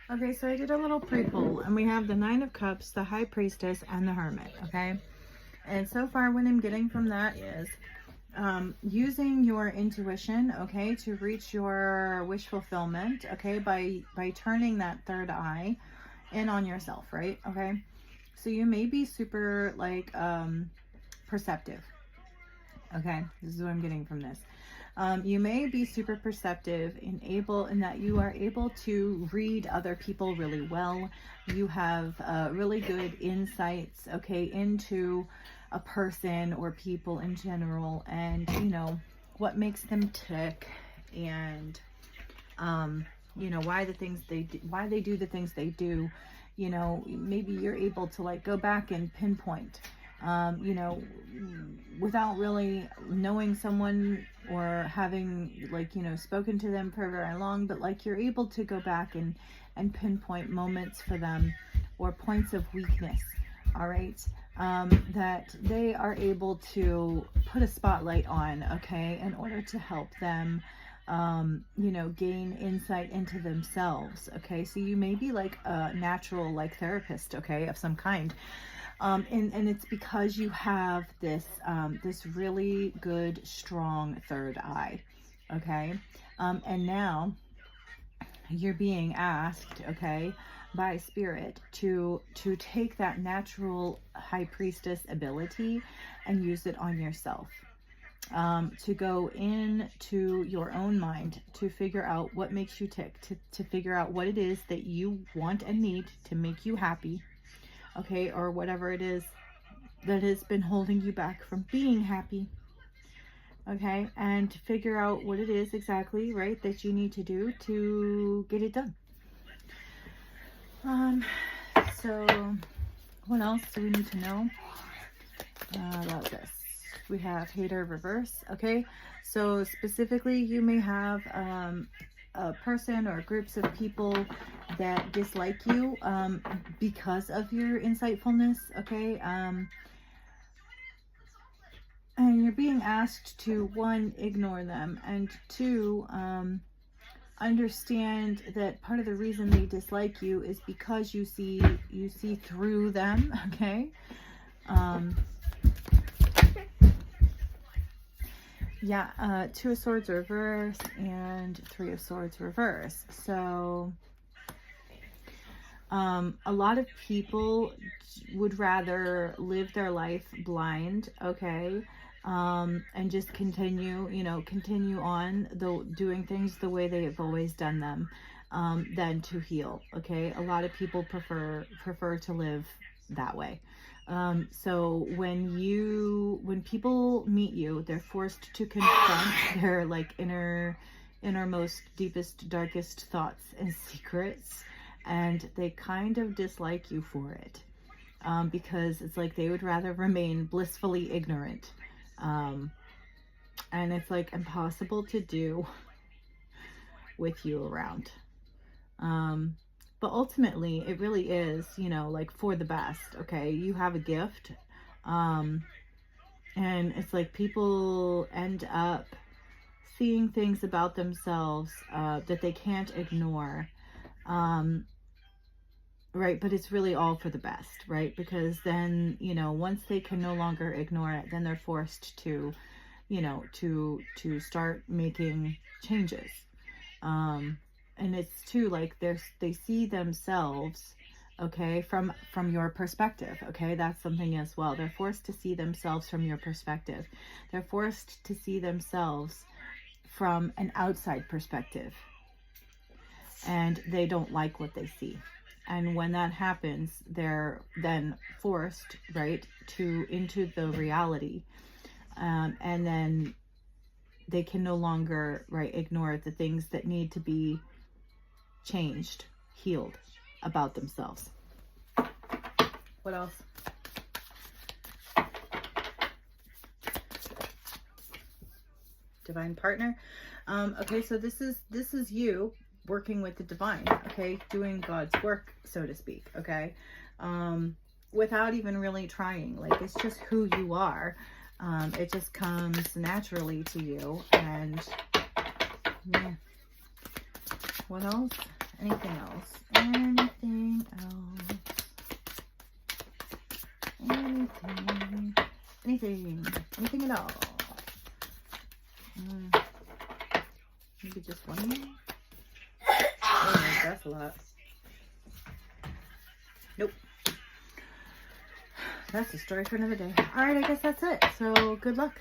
Okay, so I did a little pre-pull, and we have the Nine of Cups, the High Priestess, and the Hermit, okay? And so far what I'm getting from that is using your intuition, okay, to reach your wish fulfillment, okay, by turning that third eye in on yourself, right? Okay, so you may be super like perceptive. Okay, this is what I'm getting from this. You may be super perceptive in that you are able to read other people really well. You have really good insights, okay, into a person or people in general, and you know what makes them tick, and you know why they do the things they do. You know, maybe you're able to like go back and pinpoint, you know, without really knowing someone or having like, you know, spoken to them for very long, but like you're able to go back and pinpoint moments for them or points of weakness, all right, that they are able to put a spotlight on, okay, in order to help them, you know, gain insight into themselves, okay? So you may be like a natural like therapist, okay, of some kind. And it's because you have this this really good, strong third eye, okay? And now you're being asked, okay, by spirit to take that natural high priestess ability and use it on yourself. To go into your own mind, to figure out what makes you tick, to figure out what it is that you want and need to make you happy, okay, or whatever it is that has been holding you back from being happy, okay, and to figure out what it is exactly, right, that you need to do to get it done. So what else do we need to know about this? We have hater reverse, okay, so specifically you may have a person or groups of people that dislike you because of your insightfulness, okay, and you're being asked to, one, ignore them, and two, understand that part of the reason they dislike you is because you see through them, okay. Yeah, Two of Swords reverse and Three of Swords reverse. So a lot of people would rather live their life blind, okay, and just continue on doing things the way they have always done them, than to heal, okay. A lot of people prefer to live that way. So when people meet you, they're forced to confront their like innermost, deepest, darkest thoughts and secrets, and they kind of dislike you for it, because it's like they would rather remain blissfully ignorant, and it's like impossible to do with you around. But ultimately, it really is, you know, like for the best, okay? You have a gift, and it's like people end up seeing things about themselves that they can't ignore, right? But it's really all for the best, right? Because then, you know, once they can no longer ignore it, then they're forced to, you know, to start making changes. And it's too like they see themselves, okay, from your perspective, okay. That's something as well. They're forced to see themselves from your perspective. They're forced to see themselves from an outside perspective, and they don't like what they see. And when that happens, they're then forced, right, into the reality, and then they can no longer, right, ignore the things that need to be changed, healed about themselves. What else? Divine partner. Okay, so this is you working with the divine, okay, doing God's work, so to speak, okay, without even really trying. Like, it's just who you are. It just comes naturally to you. And yeah. What else? Anything else? Anything else? Anything at all? Maybe just one more? Oh, that's a lot. Nope. That's a story for another day. Alright, I guess that's it. So, good luck.